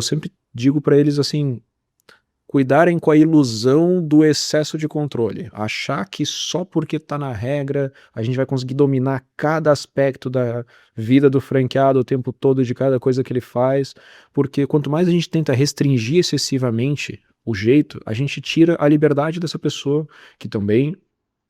Eu sempre digo para eles assim, cuidarem com a ilusão do excesso de controle. Achar que só porque está na regra, a gente vai conseguir dominar cada aspecto da vida do franqueado o tempo todo, de cada coisa que ele faz, porque quanto mais a gente tenta restringir excessivamente o jeito, a gente tira a liberdade dessa pessoa, que também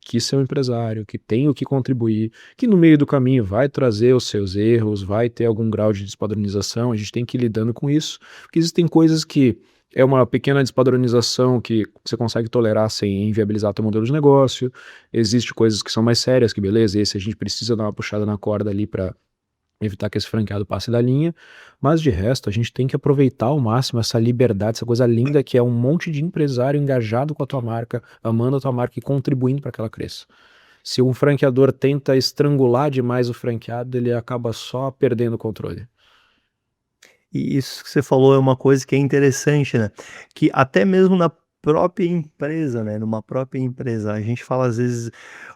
quis ser um empresário, que tem o que contribuir, que no meio do caminho vai trazer os seus erros, vai ter algum grau de despadronização, a gente tem que ir lidando com isso, porque existem coisas que é uma pequena despadronização que você consegue tolerar sem inviabilizar teu modelo de negócio, existe coisas que são mais sérias, que beleza, esse a gente precisa dar uma puxada na corda ali para evitar que esse franqueado passe da linha, mas de resto a gente tem que aproveitar ao máximo essa liberdade, essa coisa linda que é um monte de empresário engajado com a tua marca, amando a tua marca e contribuindo para que ela cresça. Se um franqueador tenta estrangular demais o franqueado, ele acaba só perdendo o controle. E isso que você falou é uma coisa que é interessante, né, que até mesmo na própria empresa, né, numa própria empresa, a gente fala às vezes,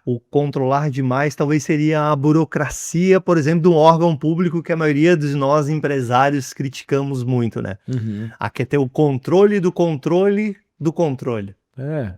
o controlar demais talvez seria a burocracia, por exemplo, de um órgão público que a maioria de nós empresários criticamos muito, né. Uhum. Quer ter o controle do controle do controle. É,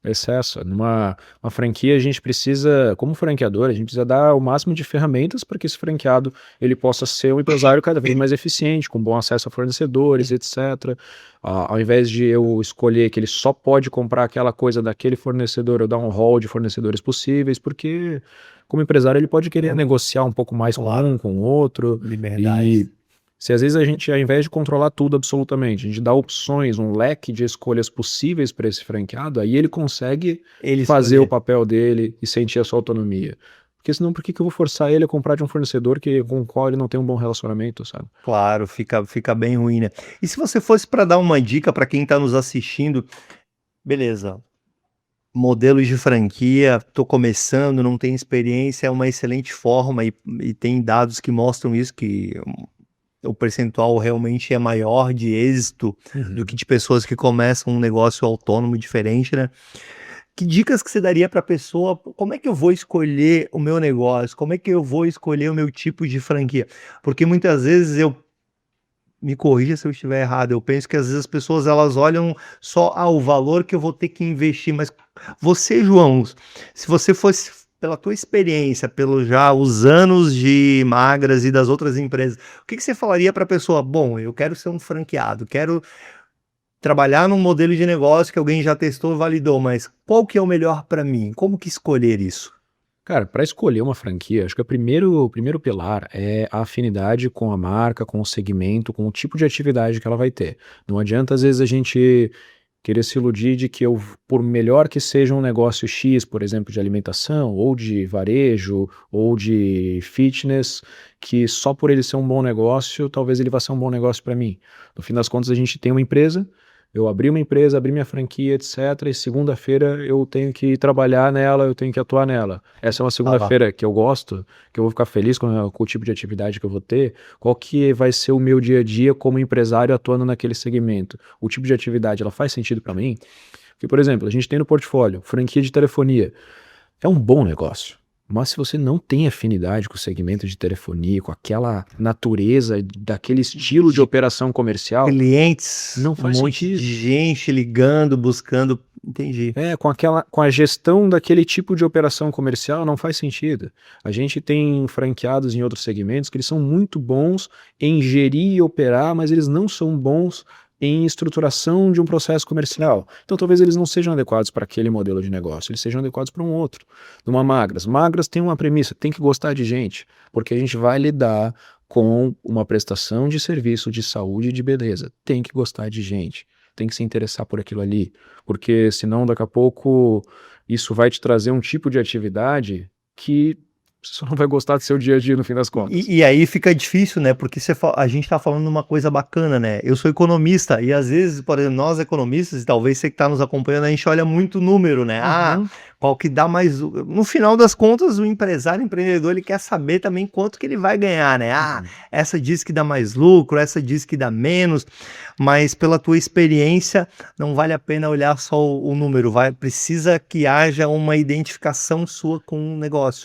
excesso. Numa uma franquia a gente precisa, como franqueador, a gente precisa dar o máximo de ferramentas para que esse franqueado ele possa ser um empresário cada vez mais eficiente, com bom acesso a fornecedores, etc. Ao invés de eu escolher que ele só pode comprar aquela coisa daquele fornecedor, eu dar um rol de fornecedores possíveis, porque como empresário ele pode querer negociar um pouco mais com um, com o outro, Liberdade. e se às vezes a gente, ao invés de controlar tudo absolutamente, a gente dá opções, um leque de escolhas possíveis para esse franqueado, aí ele consegue Ele fazer o escolher. papel dele e sentir a sua autonomia. Porque senão, por que que eu vou forçar ele a comprar de um fornecedor com o qual ele não tem um bom relacionamento, sabe? Claro, fica bem ruim, né. E se você fosse para dar uma dica para quem está nos assistindo, beleza, modelos de franquia, tô começando, não tenho experiência, é uma excelente forma e tem dados que mostram isso, que o percentual realmente é maior de êxito do Uhum. que de pessoas que começam um negócio autônomo diferente, né. Que dicas que você daria para a pessoa, como é que eu vou escolher o meu negócio, como é que eu vou escolher o meu tipo de franquia? Porque muitas vezes me corrija se eu estiver errado, eu penso que às vezes as pessoas elas olham só, o valor que eu vou ter que investir, mas você, João, se você fosse pela tua experiência, pelos já os anos de Magras e das outras empresas, o que que você falaria para a pessoa? Bom, eu quero ser um franqueado, quero trabalhar num modelo de negócio que alguém já testou e validou, mas qual que é o melhor para mim? Como que escolher isso? Cara, para escolher uma franquia, acho que o primeiro pilar é a afinidade com a marca, com o segmento, com o tipo de atividade que ela vai ter. Não adianta, às vezes, a gente querer se iludir de que por melhor que seja um negócio X, por exemplo, de alimentação, ou de varejo, ou de fitness, que só por ele ser um bom negócio, talvez ele vá ser um bom negócio para mim. No fim das contas, a gente tem uma empresa, eu abri uma empresa, abri minha franquia, etc. E segunda-feira eu tenho que trabalhar nela, eu tenho que atuar nela. Essa é uma Ah lá. segunda-feira que eu gosto, que eu vou ficar feliz com o tipo de atividade que eu vou ter. Qual que vai ser o meu dia a dia como empresário atuando naquele segmento? O tipo de atividade, ela faz sentido para mim? Porque, por exemplo, a gente tem no portfólio franquia de telefonia. É um bom negócio. Mas se você não tem afinidade com o segmento de telefonia, com aquela natureza, daquele estilo de De operação comercial, clientes, não um faz monte de sentido. gente ligando, buscando, entendi. É, com a gestão daquele tipo de operação comercial não faz sentido. A gente tem franqueados em outros segmentos que eles são muito bons em gerir e operar, mas eles não são bons em estruturação de um processo comercial. Então talvez eles não sejam adequados para aquele modelo de negócio, eles sejam adequados para um outro. Numa Magras. Magras tem uma premissa, tem que gostar de gente, porque a gente vai lidar com uma prestação de serviço de saúde e de beleza. Tem que gostar de gente, tem que se interessar por aquilo ali, porque senão daqui a pouco isso vai te trazer um tipo de atividade que você só não vai gostar do seu dia a dia no fim das contas. E aí fica difícil, né, porque a gente tá falando uma coisa bacana, né, eu sou economista e às vezes, por exemplo, nós economistas, e talvez você que tá nos acompanhando, a gente olha muito número, né, Uhum. qual que dá mais no final das contas, o empresário, o empreendedor, ele quer saber também quanto que ele vai ganhar, né, Uhum. essa diz que dá mais lucro, essa diz que dá menos, mas pela tua experiência, não vale a pena olhar só o número, precisa que haja uma identificação sua com o negócio.